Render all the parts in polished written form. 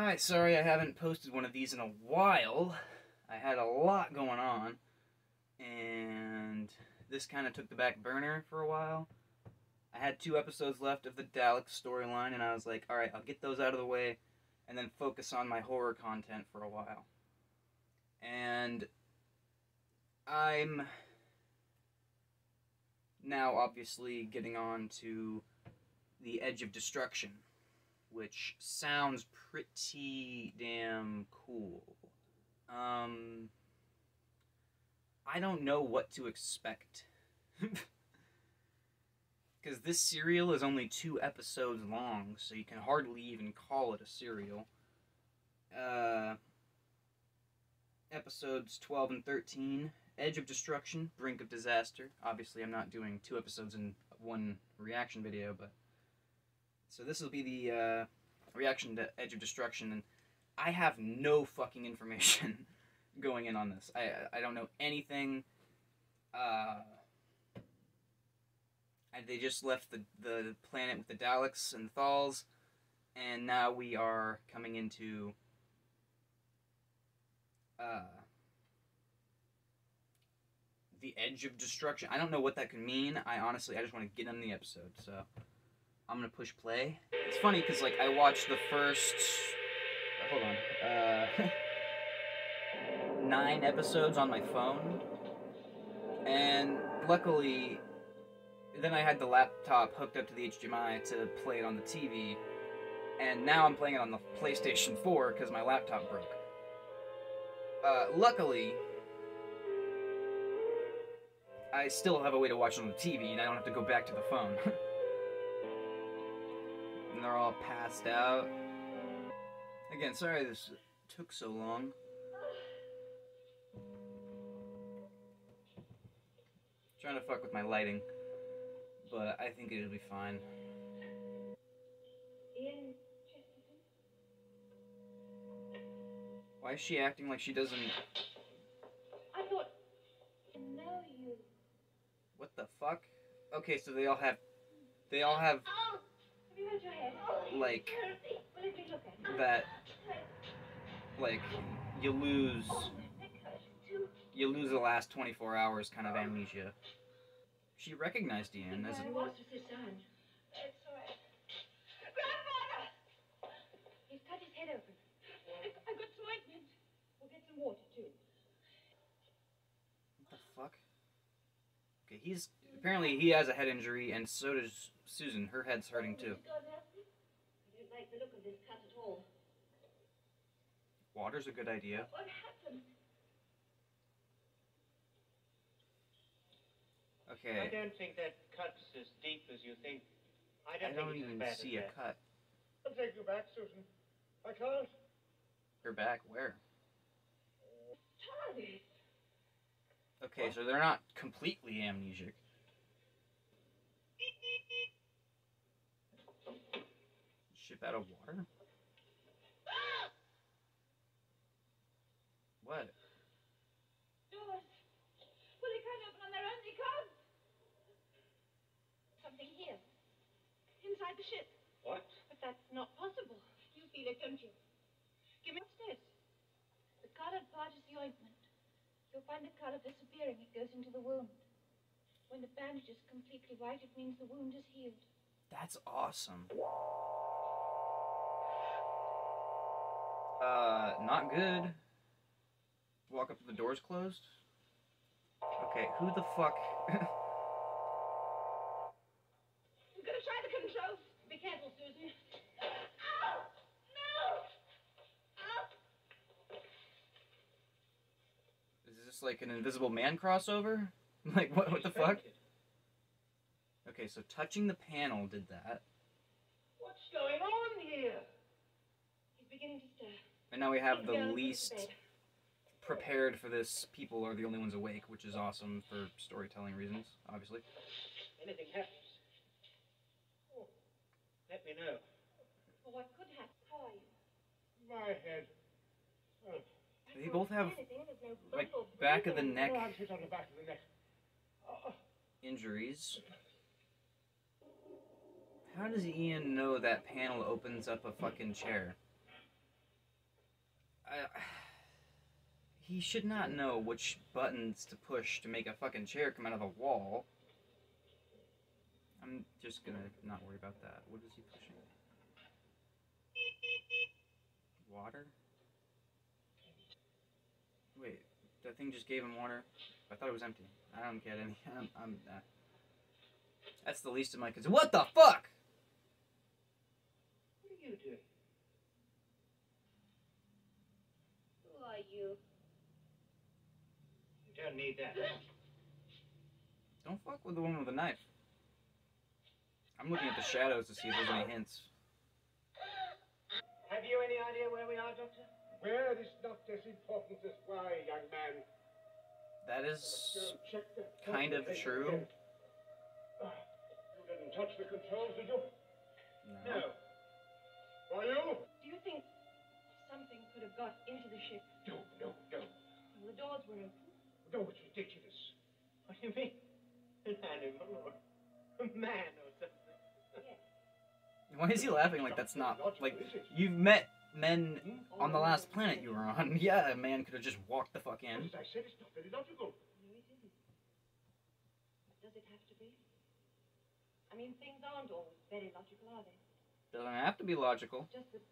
Hi, sorry I haven't posted one of these in a while. I had a lot going on, and this kind of took the back burner for a while. I had 2 episodes left of the Dalek storyline, and I was like, alright, I'll get those out of the way, and then focus on my horror content for a while. And I'm now obviously getting on to The Edge of Destruction, which sounds pretty damn cool. I don't know what to expect. Because this serial is only 2 episodes long, so you can hardly even call it a serial. Episodes 12 and 13, Edge of Destruction, Brink of Disaster. Obviously, I'm not doing 2 episodes in one reaction video, but... So this will be the reaction to Edge of Destruction, and I have no fucking information going in on this. I don't know anything. They just left the planet with the Daleks and Thals, and now we are coming into the Edge of Destruction. I don't know what that could mean. I just want to get in the episode, so I'm gonna push play. It's funny because like I watched the first hold on 9 episodes on my phone, and luckily then I had the laptop hooked up to the HDMI to play it on the TV, and now I'm playing it on the PlayStation 4 because my laptop broke. Luckily, I still have a way to watch it on the TV, and I don't have to go back to the phone. And they're all passed out. Again, sorry this took so long. Trying to fuck with my lighting, but I think it'll be fine. Ian Chesterton? Why is she acting like she doesn't... I thought... know you. What the fuck? Okay, so they all have... Oh! Have you hurt your head? like... Well, let me look at it. that... like, you lose the last 24 hours kind of amnesia. She recognized Ian as a... What was his son? It's all right. Grandfather! He's cut his head open. I've got some ointment. We'll get some water, too. What the fuck? Okay, apparently he has a head injury, and so does Susan. Her head's hurting, too. God help me. I don't like the look of this cut at all. Water's a good idea. What happened? Okay. I don't think that cut's as deep as you think. I I don't even see a cut. I'll take you back, Susan. I can't. Her back? Where? Charlie! Okay, so they're not completely amnesic. Ship out of water? What? Doors. Well, they can't open on their own. They can't. Something here. Inside the ship. What? But that's not possible. You feel it, don't you? Give me upstairs. The colored part is the ointment. You'll find the color disappearing. It goes into the wound. When the bandage is completely white, it means the wound is healed. That's awesome. Not good. Walk up to the doors closed? Okay, who the fuck... I'm gonna try the controls. Be careful, Susan. Ow! No! Ow! Is this like an Invisible Man crossover? Like, what the fuck? Okay, so touching the panel did that. What's going on here? He's beginning to stir. And now we have the Go to least bed. prepared for this people are the only ones awake, which is awesome for storytelling reasons, obviously. Anything happens. Oh, let me know. Well, what could happen? How are you? My head. Oh. They both have, Anything, there's no like, bump or back of the bruising. neck No, I'm hit on the back of the neck. Oh. injuries. How does Ian know that panel opens up a fucking chair? He should not know which buttons to push to make a fucking chair come out of the wall. I'm just gonna not worry about that. What is he pushing? Water? Wait, that thing just gave him water? I thought it was empty. I don't get any. That's the least of my concerns. What the fuck? What are you doing? Who are you? You don't need that. Don't fuck with the woman with the knife. I'm looking at the shadows to see if there's any hints. Have you any idea where we are, Doctor? Where is not as important as why, young man. That is Check the kind of true. You didn't touch the controls, did you? No. Were you? Do you think something could have got into the ship? No. The doors were open. No, it's ridiculous. What do you mean? An animal or a man or something? Why is he laughing like that's not like you've met men on the last planet you were on? Yeah, a man could have just walked the fuck in. As I said, it's not very logical. No, it isn't. Does it have to be? I mean, things aren't always very logical, are they? Doesn't have to be logical. Just that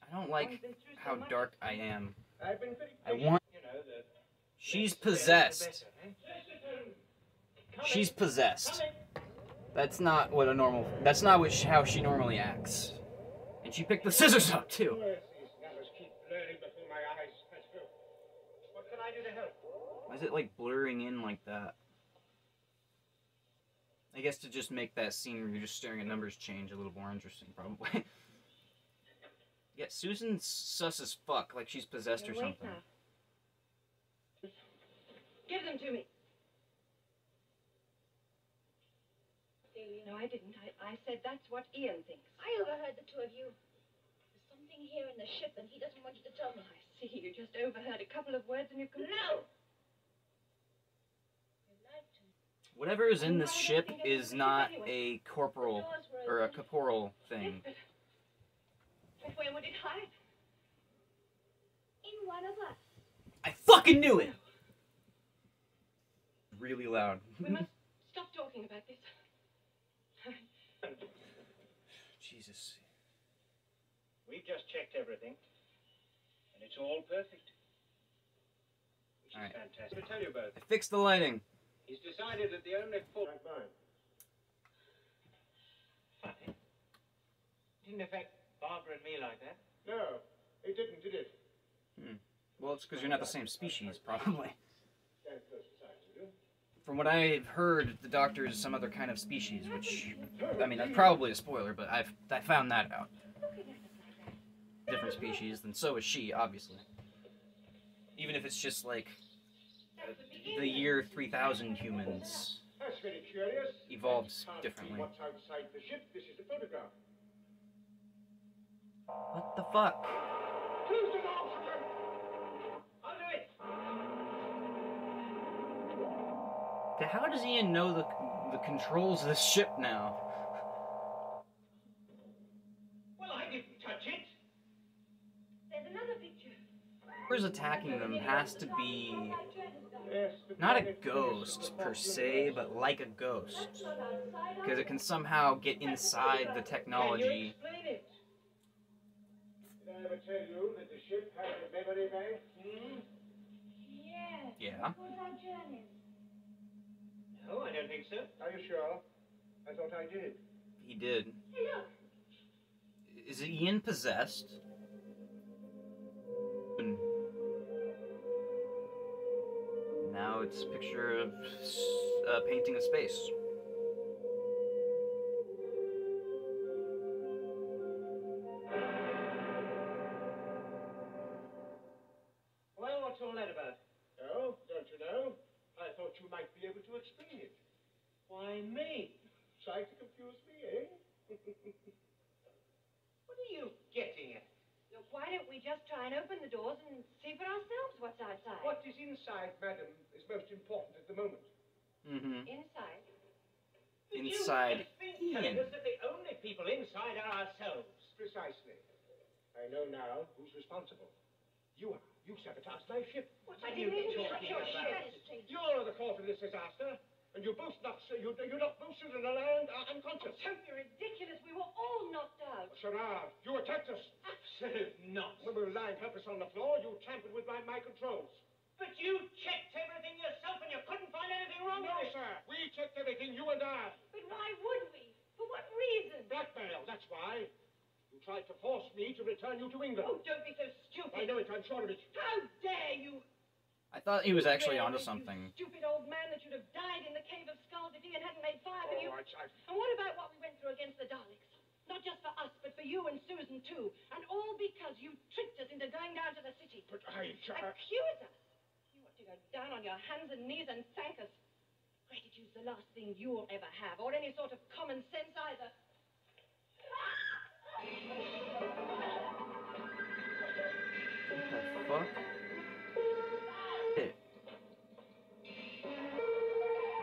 I don't like one's been through so how much. dark I am. I've been very I want. You know, the She's less the better, the possessed. better, eh? She's possessed. That's not what a normal. That's not how she normally acts. And she picked the scissors up too. Yes, these numbers keep blurring before my eyes. That's true. What can I do to help? Why is it like blurring in like that? I guess to just make that scene where you're just staring at numbers change a little more interesting, probably. Yeah, Susan's sus as fuck, like she's possessed or Wait something. now. Give them to me. No, I didn't. I said that's what Ian thinks. I overheard the two of you. There's something here in the ship, and he doesn't want you to tell me. I see. You just overheard a couple of words and you've No! You lied to me. Whatever is in this ship is not a corporal or a corporal thing. But where would it hide? In one of us. I fucking knew it! Really loud. We must stop talking about this. Jesus. We've just checked everything, and it's all perfect. Which is All right. fantastic. To tell you both, I fixed the lighting. he's decided that the only fault. Like mine. Funny. Didn't affect Barbara and me like that. No, it didn't, did it? Well, it's because you're not the same species, probably. Stand close beside you. From what I've heard, the Doctor is some other kind of species, which, I mean, that's probably a spoiler, but I found that out. Different species, then so is she, obviously. Even if it's just like the year 3000 humans That's very curious. evolved Can't see differently. what's outside the ship. This is a photograph. What the fuck? Close the door, Susan! I'll do it. How does Ian know the controls of this ship now? Well, I didn't touch it. There's another picture. Whoever's attacking them has to be Yes, the not a planet ghost per finished. se, but like a ghost. Because it can somehow get inside the Can you technology. explain it? Did I ever tell you that the ship has a memory bank? Yes. Yeah. What about journeys? No, I don't think so. Are you sure? I thought I did. He did. Hey, look. Is Ian possessed? And now it's a picture of a painting of space. Well, what's all that about? Oh, don't you know? I thought you might be able to explain it. Why me? Trying to confuse me, eh? What are you getting at? Look, why don't we just try and open the doors and see for ourselves what's outside? What is inside, madam, is most important at the moment. Mm-hmm. Inside? Inside You've just been telling Ian. us that the only people inside are ourselves. Precisely. I know now who's responsible. You are. You sabotaged my ship. What are you talking about? You are the cause of this disaster. And you both knocked, you knocked both children on land unconscious. Don't be ridiculous. We were all knocked out. Sherard, you attacked us. Absolute nonsense. When we were lying helpless on the floor, you tampered with my controls. But you checked everything yourself and you couldn't find anything wrong No, with it. sir. We checked everything, you and I. But why would we? For what reason? Blackmail, that's why. You tried to force me to return you to England. Oh, don't be so stupid. I know it, I'm sure of it. How dare you? I thought he was actually Dare onto you, something. Stupid old man that should have died in the cave of skulls if he hadn't made fire for you. Oh, And what about what we went through against the Daleks? Not just for us, but for you and Susan, too. And all because you tricked us into going down to the city. But I... Accuse us? You ought to go down on your hands and knees and thank us. Gratitude's the last thing you'll ever have, or any sort of common sense either. What the fuck? Hey.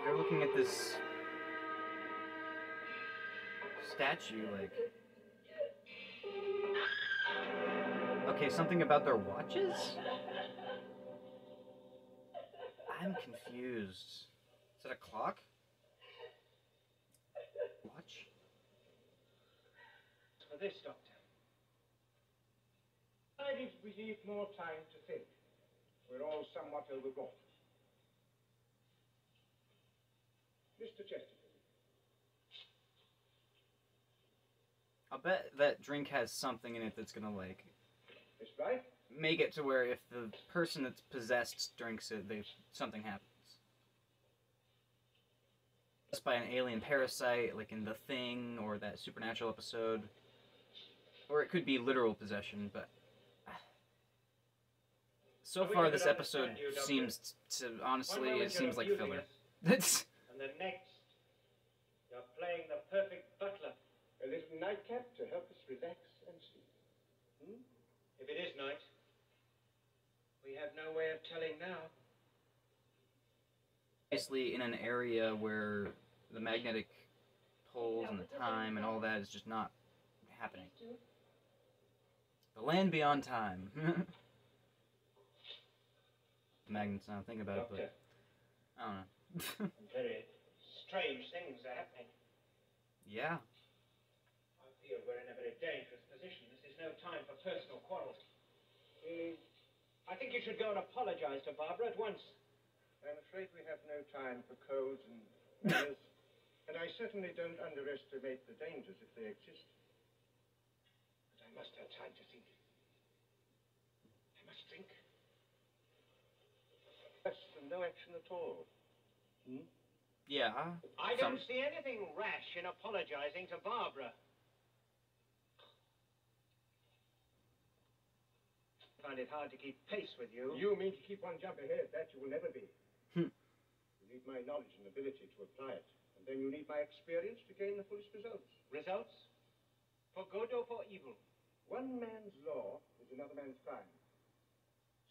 You're looking at this statue, like... Okay, something about their watches? I'm confused. Is that a clock? Watch? For this, Doctor. I need we need more time to think. We're all somewhat overwrought. Mr. Chesterton. I'll bet that drink has something in it that's gonna, like, Miss Blythe? make it to where if the person that's possessed drinks it, something happens. Just by an alien parasite, like in The Thing, or that Supernatural episode. Or it could be literal possession, but... So We far, could this episode understand you, Doctor. seems to, honestly, One moment it seems you're like abusing filler. us, That's... and the next, you're playing the perfect butler. A little nightcap to help us relax and sleep. If it is night, we have no way of telling now. Obviously in an area where the magnetic poles and the time and all that is just not happening. The land beyond time. Magnets now, think about Doctor, it, but I don't know. very strange things are happening. Yeah. I feel we're in a very dangerous position. This is no time for personal quarrels. I think you should go and apologize to Barbara at once. I'm afraid we have no time for codes and manners, and I certainly don't underestimate the dangers if they exist. But I must have time to think. I must think. Less than no action at all. Yeah. I don't see anything rash in apologizing to Barbara. I find it hard to keep pace with you. You mean to keep one jump ahead? That you will never be. You need my knowledge and ability to apply it, and then you need my experience to gain the fullest results. Results? For good or for evil? One man's law is another man's crime.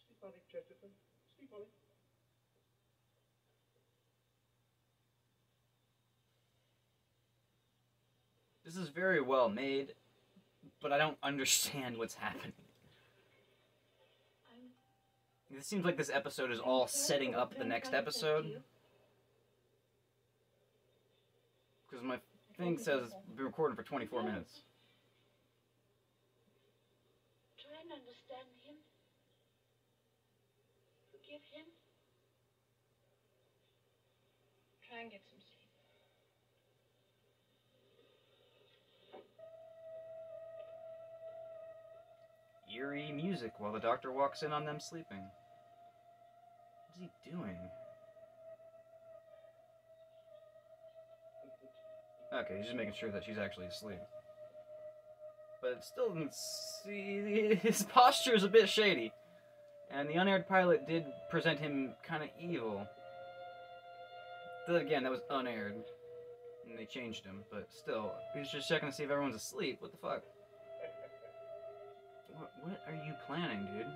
Sleep on it, Chesterton. Sleep on it. This is very well made, but I don't understand what's happening. It seems like this episode is all setting up the next episode. Because my thing says it's been recording for 24 minutes. Try and understand him. Forgive him. Try and get some sleep. Eerie music while the doctor walks in on them sleeping. What is he doing? Okay, he's just making sure that she's actually asleep. But it still doesn't see... His posture is a bit shady. And the unaired pilot did present him kind of evil. But again, that was unaired. And they changed him, but still. He's just checking to see if everyone's asleep. What the fuck? What are you planning, dude?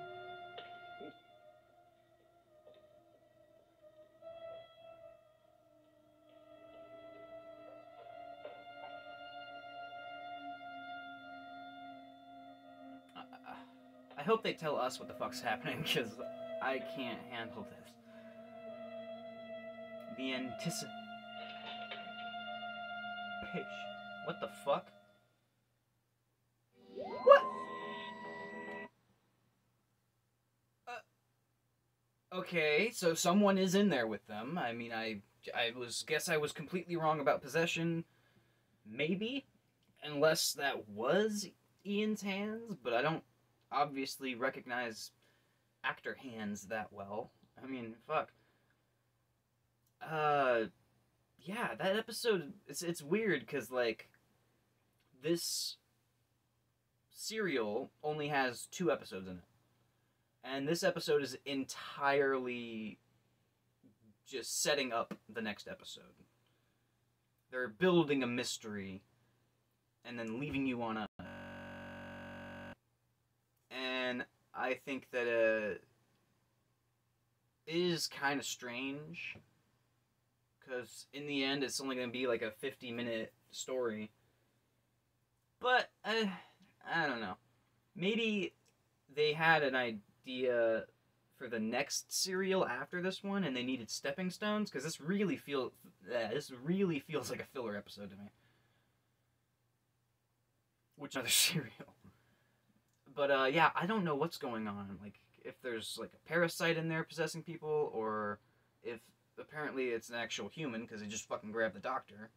I hope they tell us what the fuck's happening, because I can't handle this. The anticipation. What the fuck? What? Okay, so someone is in there with them. I mean, I guess I was completely wrong about possession. Maybe, unless that was Ian's hands, but I don't obviously recognize actor hands that well. I mean, fuck. Yeah, that episode, it's weird, because, like, this serial only has 2 episodes in it. And this episode is entirely just setting up the next episode. They're building a mystery and then leaving you on a... And I think that it is kind of strange, because in the end it's only going to be like a 50-minute story. But, I don't know. Maybe they had an idea for the next serial after this one, and they needed stepping stones, because this really feels like a filler episode to me. Which other serial? But yeah, I don't know what's going on. Like, if there's like a parasite in there possessing people, or if apparently it's an actual human because he just fucking grabbed the doctor.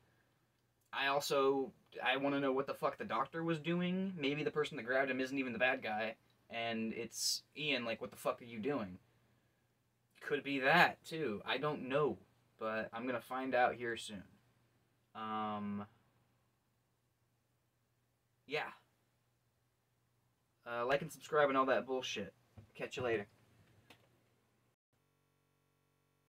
I want to know what the fuck the doctor was doing. Maybe the person that grabbed him isn't even the bad guy, and it's Ian. Like, what the fuck are you doing? Could be that too. I don't know, but I'm gonna find out here soon. Yeah. Like and subscribe and all that bullshit. Catch you later.